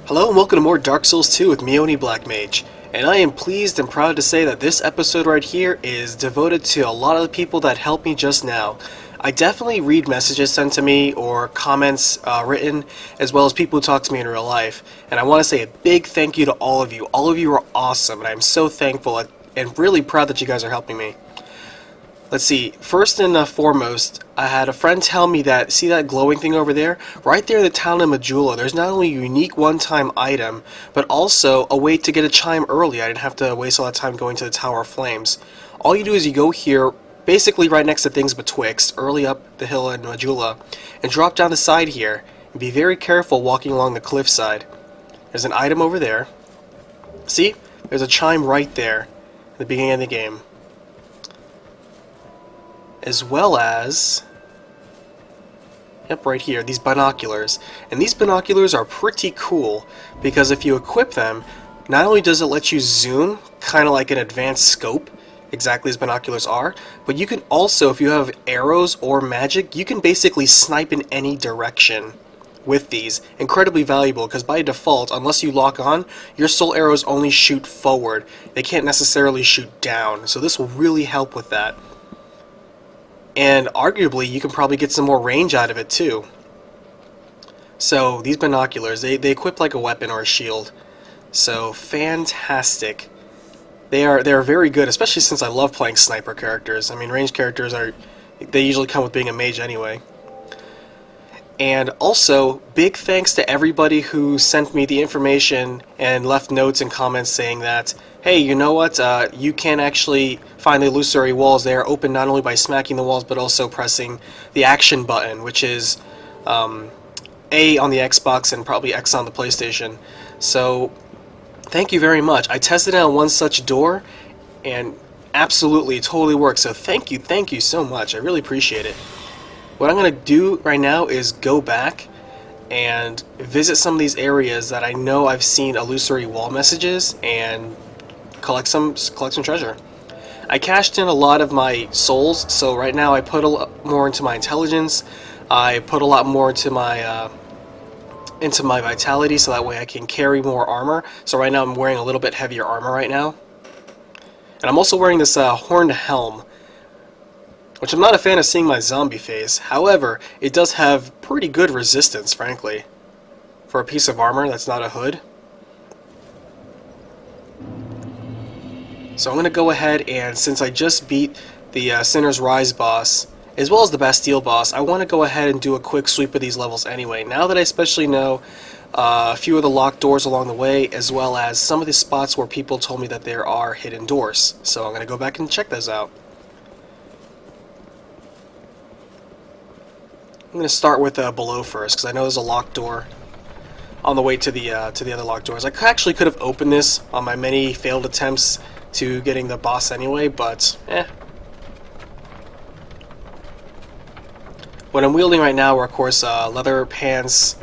Hello and welcome to more Dark Souls 2 with me, Oni Black Mage. And I am pleased and proud to say that this episode right here is devoted to a lot of the people that helped me just now. I definitely read messages sent to me or comments written, as well as people who talk to me in real life. And I want to say a big thank you to all of you. All of you are awesome, and I'm so thankful and really proud that you guys are helping me. Let's see, first and foremost, I had a friend tell me that, see that glowing thing over there? Right there in the town of Majula, there's not only a unique one-time item, but also a way to get a chime early. I didn't have to waste all that time going to the Tower of Flames. All you do is you go here, basically right next to Things Betwixt, early up the hill in Majula, and drop down the side here, and be very careful walking along the cliffside. There's an item over there. See? There's a chime right there, at the beginning of the game. As well as, yep, right here, these binoculars. And these binoculars are pretty cool, because if you equip them, not only does it let you zoom, kind of like an advanced scope, exactly as binoculars are, but you can also, if you have arrows or magic, you can basically snipe in any direction with these. Incredibly valuable, because by default, unless you lock on, your soul arrows only shoot forward. They can't necessarily shoot down, so this will really help with that. And arguably, you can probably get some more range out of it too. So these binoculars, they equip like a weapon or a shield. So fantastic. They are very good, especially since I love playing sniper characters. I mean, ranged characters they usually come with being a mage anyway. And also, big thanks to everybody who sent me the information and left notes and comments saying that, hey, you know what, you can actually find the illusory walls. They are open not only by smacking the walls, but also pressing the action button, which is A on the Xbox and probably X on the PlayStation. So, thank you very much. I tested out one such door, and absolutely, totally works. So thank you so much. I really appreciate it. What I'm going to do right now is go back and visit some of these areas that I know I've seen illusory wall messages and collect some treasure. I cashed in a lot of my souls, so right now I put a lot more into my intelligence. I put a lot more into my vitality, so that way I can carry more armor. So right now I'm wearing a little bit heavier armor right now. And I'm also wearing this horned helm, which I'm not a fan of seeing my zombie face. However, it does have pretty good resistance, frankly, for a piece of armor that's not a hood. So I'm going to go ahead and, since I just beat the Sinner's Rise boss, as well as the Bastille boss, I want to go ahead and do a quick sweep of these levels anyway. Now that I especially know a few of the locked doors along the way, as well as some of the spots where people told me that there are hidden doors. So I'm going to go back and check those out. I'm going to start with below first, because I know there's a locked door on the way to the other locked doors. I actually could have opened this on my many failed attempts to getting the boss anyway, but What I'm wielding right now are, of course, leather pants.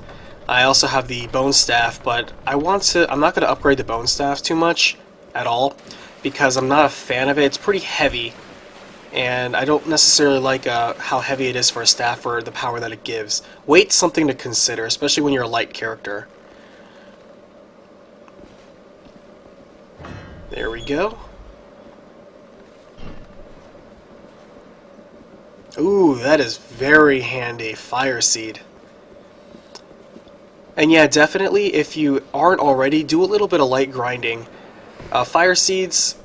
I also have the bone staff, but I'm not going to upgrade the bone staff too much at all, because I'm not a fan of it. It's pretty heavy, and I don't necessarily like how heavy it is for a staff or the power that it gives. Weight's something to consider, especially when you're a light character. There we go. Ooh, that is very handy. Fire Seed. And yeah, definitely, if you aren't already, do a little bit of light grinding. Fire Seeds,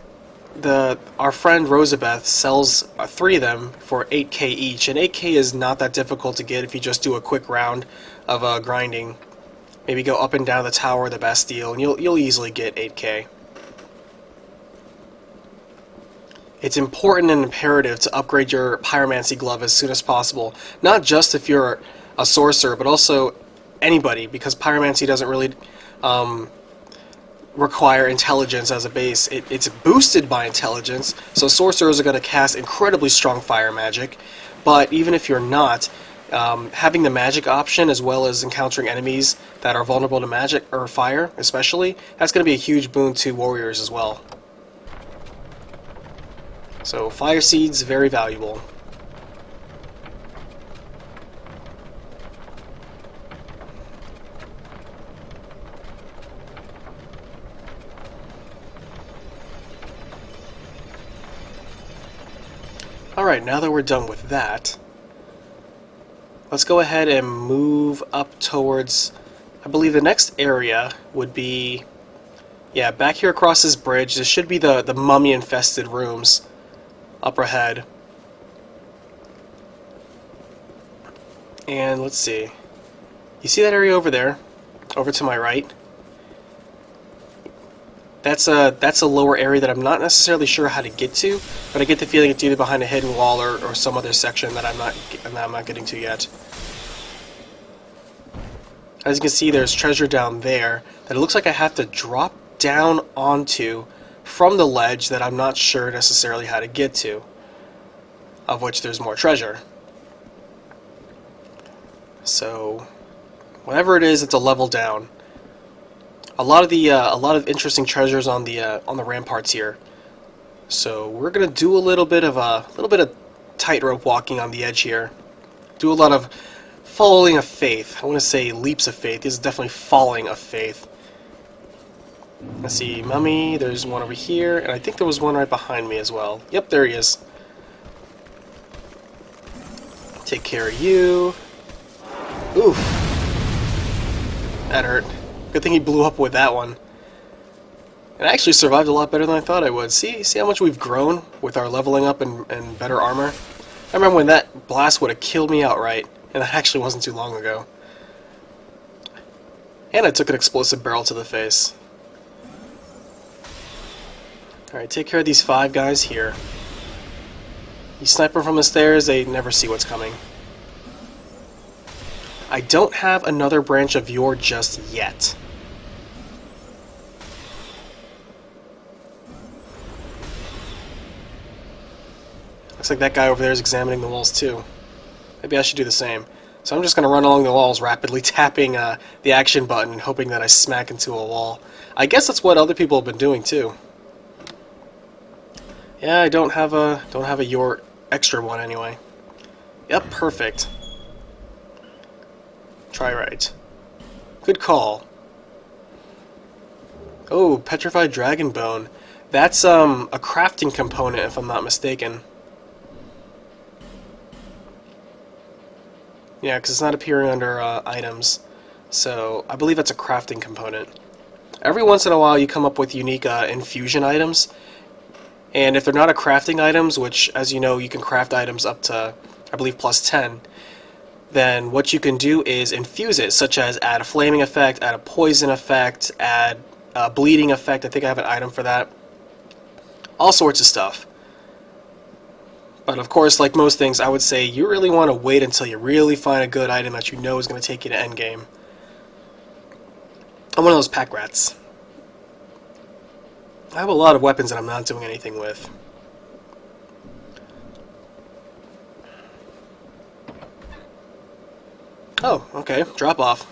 our friend Rosabeth sells 3 of them for 8k each, and 8k is not that difficult to get if you just do a quick round of grinding. Maybe go up and down the tower of the Bastille, and you'll easily get 8k. It's important and imperative to upgrade your pyromancy glove as soon as possible. Not just if you're a sorcerer, but also anybody, because pyromancy doesn't really require intelligence as a base. It's boosted by intelligence, so sorcerers are going to cast incredibly strong fire magic. But even if you're not, having the magic option as well as encountering enemies that are vulnerable to magic, or fire especially, that's going to be a huge boon to warriors as well. So Fire Seed's very valuable. Alright, now that we're done with that, let's go ahead and move up towards, I believe the next area would be, yeah, back here across this bridge. This should be the mummy-infested rooms up ahead. And let's see. You see that area over there? Over to my right? That's a lower area that I'm not necessarily sure how to get to, but I get the feeling it's either behind a hidden wall or some other section that I'm not getting to yet. As you can see, there's treasure down there that it looks like I have to drop down onto from the ledge that I'm not sure necessarily how to get to, of which there's more treasure. So, whatever it is, it's a level down. A lot of interesting treasures on the ramparts here. So we're gonna do a little bit of tightrope walking on the edge here. Do a lot of falling of faith. I want to say leaps of faith. This is definitely falling of faith. Let's see, mummy. There's one over here, and I think there was one right behind me as well. Yep, there he is. Take care of you. Oof. That hurt. Good thing he blew up with that one. And I actually survived a lot better than I thought I would. See how much we've grown with our leveling up and better armor? I remember when that blast would have killed me outright, and that actually wasn't too long ago. And I took an explosive barrel to the face. Alright, take care of these 5 guys here. You snipe them from the stairs, they never see what's coming. I don't have another branch of yore just yet. Looks like that guy over there is examining the walls too. Maybe I should do the same. So I'm just going to run along the walls rapidly tapping the action button and hoping that I smack into a wall. I guess that's what other people have been doing too. Yeah, I don't have a yore extra one anyway. Yep, perfect. Try right. Good call. Oh, petrified dragon bone. That's a crafting component if I'm not mistaken. Yeah, because it's not appearing under items. So I believe that's a crafting component. Every once in a while you come up with unique infusion items. And if they're not a crafting items, which as you know you can craft items up to, I believe, plus 10, then what you can do is infuse it, such as add a flaming effect, add a poison effect, add a bleeding effect. I think I have an item for that. All sorts of stuff. But of course, like most things, I would say you really want to wait until you really find a good item that you know is going to take you to endgame. I'm one of those pack rats. I have a lot of weapons that I'm not doing anything with. Oh, okay. Drop off.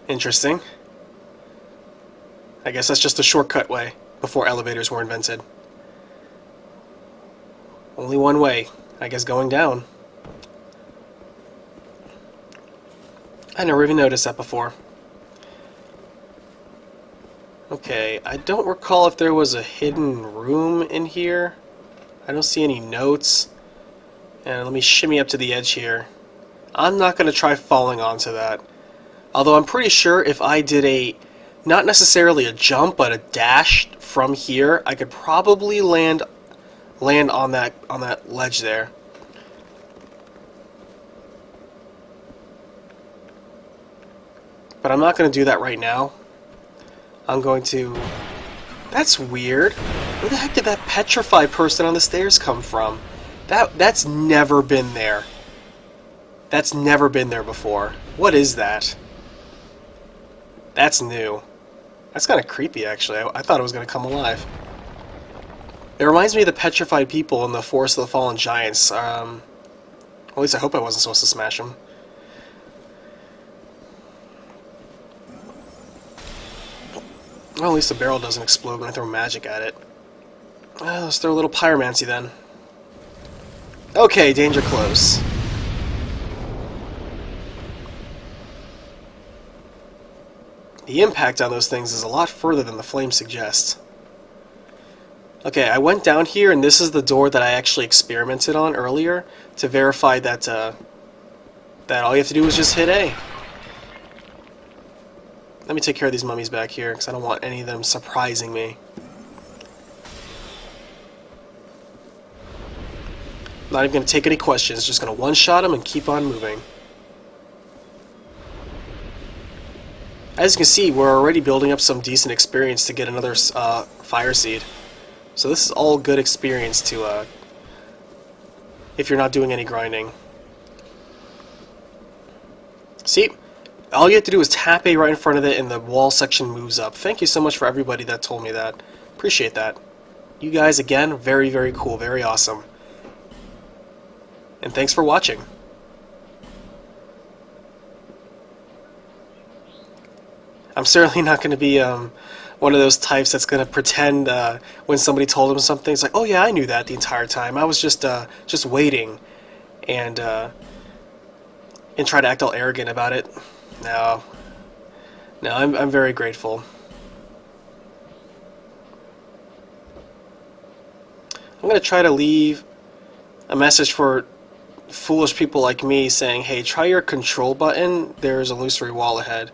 Interesting. I guess that's just a shortcut way before elevators were invented. Only one way. I guess going down. I never even noticed that before. Okay, I don't recall if there was a hidden room in here. I don't see any notes. And let me shimmy up to the edge here. I'm not going to try falling onto that. Although I'm pretty sure if I did not necessarily a jump, but a dash from here, I could probably land on that ledge there. But I'm not going to do that right now. I'm going to... That's weird. Where the heck did that petrified person on the stairs come from? That's never been there. That's never been there before. What is that? That's new. That's kind of creepy, actually. I thought it was going to come alive. It reminds me of the petrified people in the Forest of the Fallen Giants. At least I hope I wasn't supposed to smash them. Well, at least the barrel doesn't explode when I throw magic at it. Well, let's throw a little pyromancy then. Okay, danger close. The impact on those things is a lot further than the flames suggest. Okay, I went down here, and this is the door that I actually experimented on earlier to verify that that all you have to do is just hit A. Let me take care of these mummies back here, because I don't want any of them surprising me. Not even going to take any questions, just going to one-shot them and keep on moving. As you can see, we're already building up some decent experience to get another fire seed. So this is all good experience to, if you're not doing any grinding. See? All you have to do is tap A right in front of it and the wall section moves up. Thank you so much for everybody that told me that. Appreciate that. You guys, again, very, very cool. Very awesome. And thanks for watching. I'm certainly not going to be one of those types that's going to pretend when somebody told him something, it's like, oh yeah, I knew that the entire time. I was just waiting and try to act all arrogant about it. No, I'm very grateful. I'm going to try to leave a message for foolish people like me saying, hey, try your control button. There's a illusory wall ahead.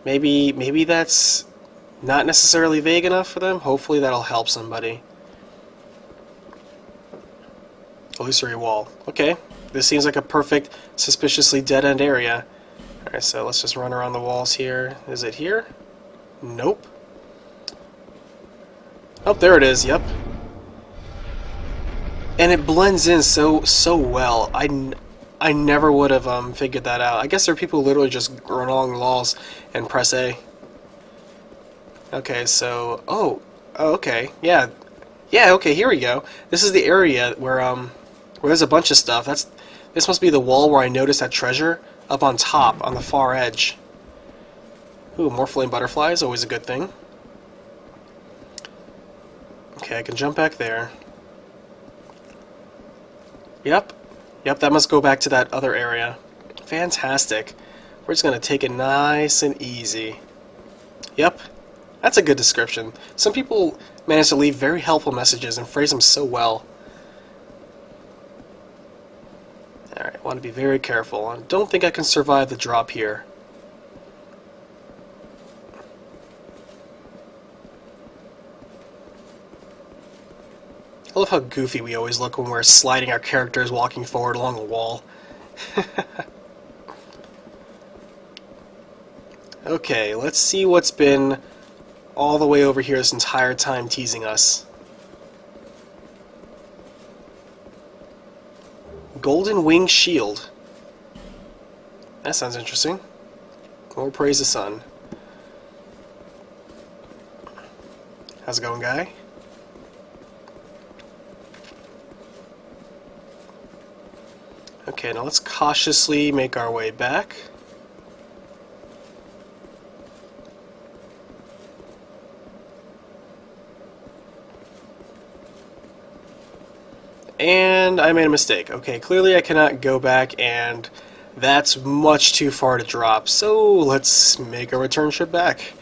Maybe that's not necessarily vague enough for them. Hopefully that'll help somebody. Illusory wall. Okay, this seems like a perfect, suspiciously dead-end area. Alright, so let's just run around the walls here. Is it here? Nope. Oh, there it is, yep. And it blends in so well. I never would have figured that out. I guess there are people who literally just run along the walls and press A. Okay, so oh, okay, yeah, okay. Here we go. This is the area where there's a bunch of stuff. This must be the wall where I noticed that treasure up on top on the far edge. Ooh, more flame butterflies, always a good thing. Okay, I can jump back there. Yep, that must go back to that other area. Fantastic. We're just going to take it nice and easy. Yep, that's a good description. Some people manage to leave very helpful messages and phrase them so well. Alright, I want to be very careful. I don't think I can survive the drop here. I love how goofy we always look when we're sliding our characters walking forward along a wall. Okay, let's see what's been all the way over here this entire time teasing us. Golden Wing Shield. That sounds interesting. More praise the sun. How's it going, guy? Okay, now let's cautiously make our way back. And I made a mistake. Okay, clearly I cannot go back, and that's much too far to drop. So let's make a return trip back.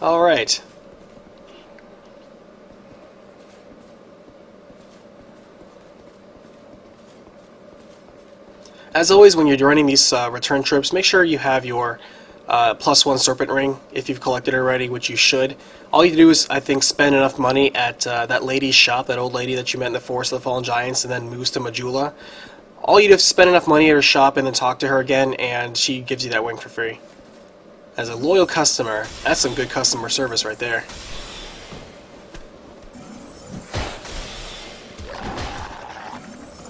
Alright. As always, when you're running these return trips, make sure you have your +1 serpent ring if you've collected it already, which you should. All you do is, I think, spend enough money at that lady's shop, that old lady that you met in the Forest of the Fallen Giants, and then moves to Majula. All you do is spend enough money at her shop and then talk to her again, and she gives you that wing for free. As a loyal customer, that's some good customer service right there.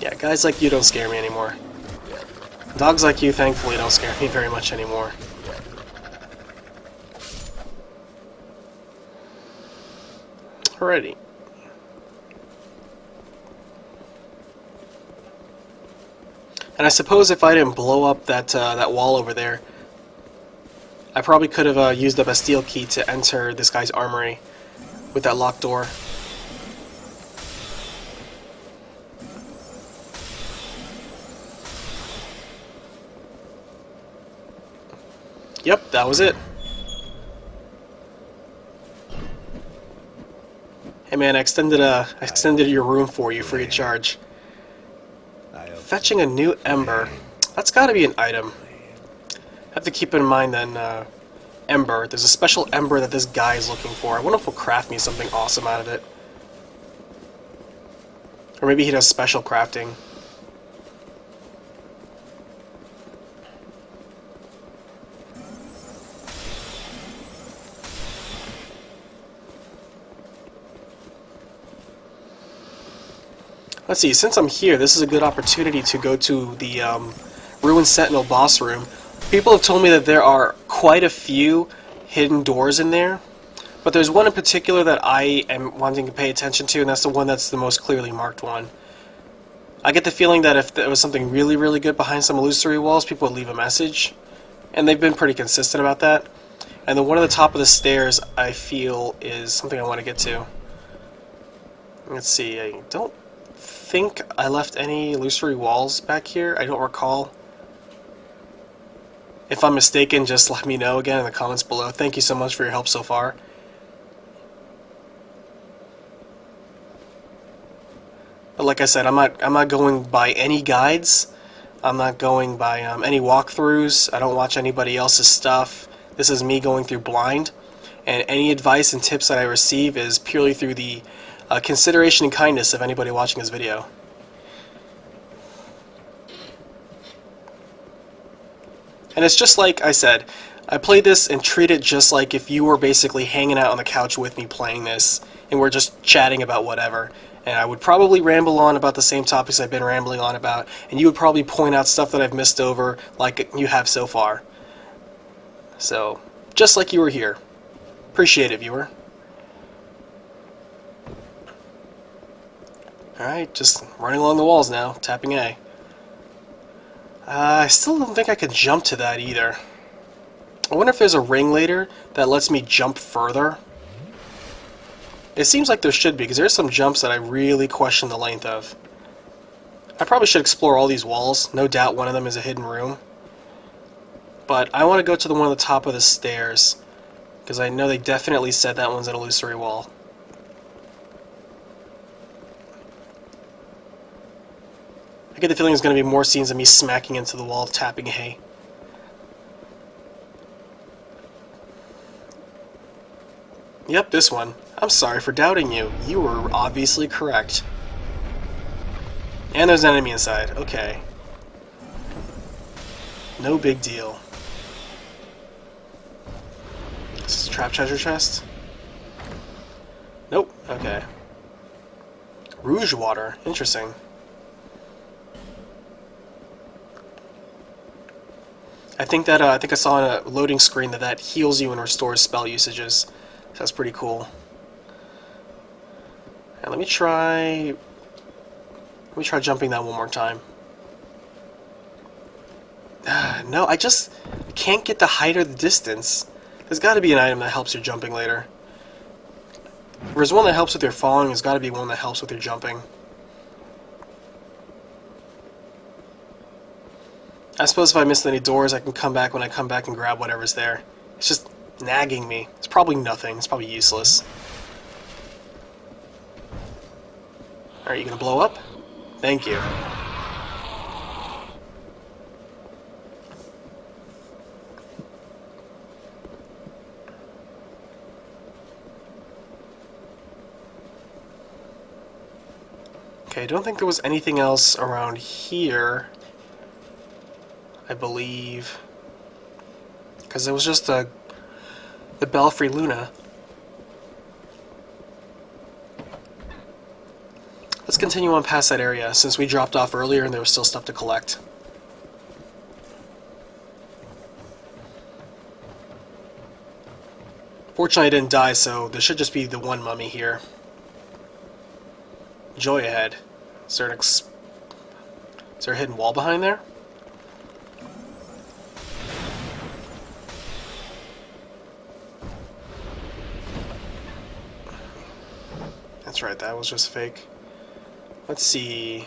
Yeah, guys like you don't scare me anymore. Dogs like you, thankfully, don't scare me very much anymore. Alrighty. And I suppose if I didn't blow up that that wall over there, I probably could have used the Bastille key to enter this guy's armory with that locked door. Yep, that was it. Hey man, I extended your room for you free of charge. Fetching a new ember. That's got to be an item. Have to keep in mind then, ember. There's a special ember that this guy is looking for. I wonder if he'll craft me something awesome out of it. Or maybe he does special crafting. Let's see, since I'm here, this is a good opportunity to go to the Ruined Sentinel boss room. People have told me that there are quite a few hidden doors in there, but there's one in particular that I am wanting to pay attention to, and that's the one that's the most clearly marked one. I get the feeling that if there was something really, really good behind some illusory walls, people would leave a message, and they've been pretty consistent about that. And the one at the top of the stairs, I feel, is something I want to get to. Let's see, I don't think I left any illusory walls back here. I don't recall. If I'm mistaken, just let me know again in the comments below. Thank you so much for your help so far. But like I said, I'm not going by any guides. I'm not going by any walkthroughs. I don't watch anybody else's stuff. This is me going through blind, and any advice and tips that I receive is purely through the consideration and kindness of anybody watching this video. And it's just like I said, I play this and treat it just like if you were basically hanging out on the couch with me playing this, and we're just chatting about whatever. And I would probably ramble on about the same topics I've been rambling on about, and you would probably point out stuff that I've missed over like you have so far. So, just like you were here. Appreciate it, viewer. Alright, just running along the walls now, tapping A. I still don't think I can jump to that either. I wonder if there's a ring later that lets me jump further. It seems like there should be, because there's some jumps that I really question the length of. I probably should explore all these walls. No doubt one of them is a hidden room. But I want to go to the one at the top of the stairs, because I know they definitely said that one's an illusory wall. I get the feeling there's going to be more scenes of me smacking into the wall, tapping hay. Yep, this one. I'm sorry for doubting you. You were obviously correct. And there's an enemy inside. Okay. No big deal. Is this a trap treasure chest? Nope. Okay. Rouge water. Interesting. I think I saw on a loading screen that heals you and restores spell usages. So that's pretty cool. And let me try jumping that one more time. No, I just can't get the height or the distance. There's got to be an item that helps your jumping later. If there's one that helps with your falling, there's got to be one that helps with your jumping. I suppose if I miss any doors, I can come back when I come back and grab whatever's there. It's just nagging me. It's probably nothing. It's probably useless. Alright, you gonna blow up? Thank you. Okay, I don't think there was anything else around here, I believe, because it was just the Belfry Luna. Let's continue on past that area, since we dropped off earlier and there was still stuff to collect. Fortunately I didn't die, so there should just be the one mummy here. Joy ahead. Is there a hidden wall behind there? That's right, that was just fake. Let's see.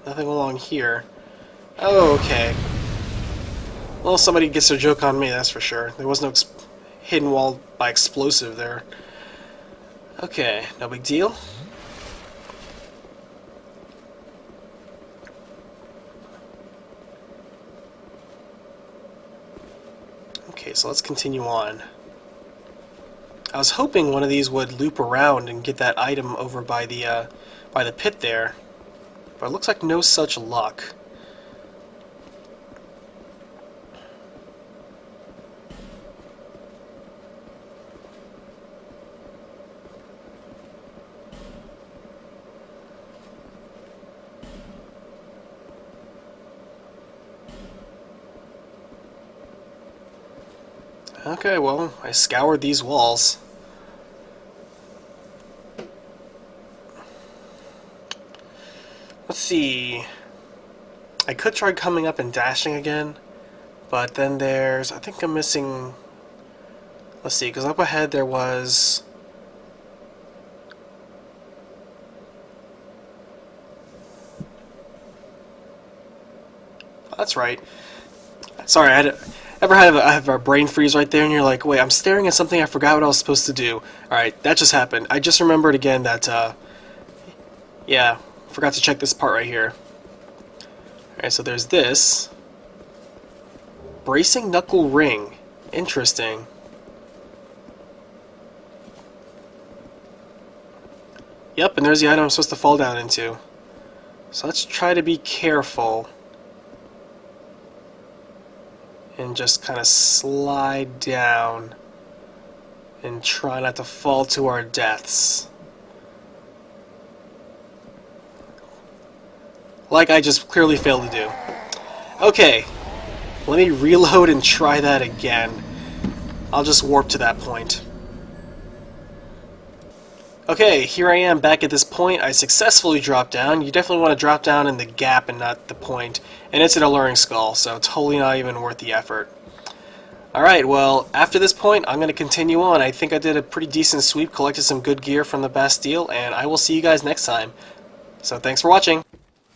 Nothing along here. Oh, okay. Well, somebody gets their joke on me, that's for sure. There was no hidden wall by explosive there. Okay, no big deal. Okay, so let's continue on. I was hoping one of these would loop around and get that item over by the pit there, but it looks like no such luck. Okay, well, I scoured these walls. Let's see. I could try coming up and dashing again, but then there's... I think I'm missing... Let's see, because up ahead there was... Oh, that's right. Sorry, ever have a brain freeze right there and you're like, wait, I'm staring at something, I forgot what I was supposed to do. Alright, that just happened. I just remembered again that, yeah, forgot to check this part right here. Alright, so there's this. Bracing Knuckle Ring. Interesting. Yep, and there's the item I'm supposed to fall down into. So let's try to be careful. And just kind of slide down and try not to fall to our deaths. Like I just clearly failed to do. Okay, let me reload and try that again. I'll just warp to that point. Okay, here I am back at this point. I successfully dropped down. You definitely want to drop down in the gap and not the point. And it's an alluring skull, so totally not even worth the effort. Alright, well, after this point, I'm going to continue on. I think I did a pretty decent sweep, collected some good gear from the Bastille, and I will see you guys next time. So thanks for watching.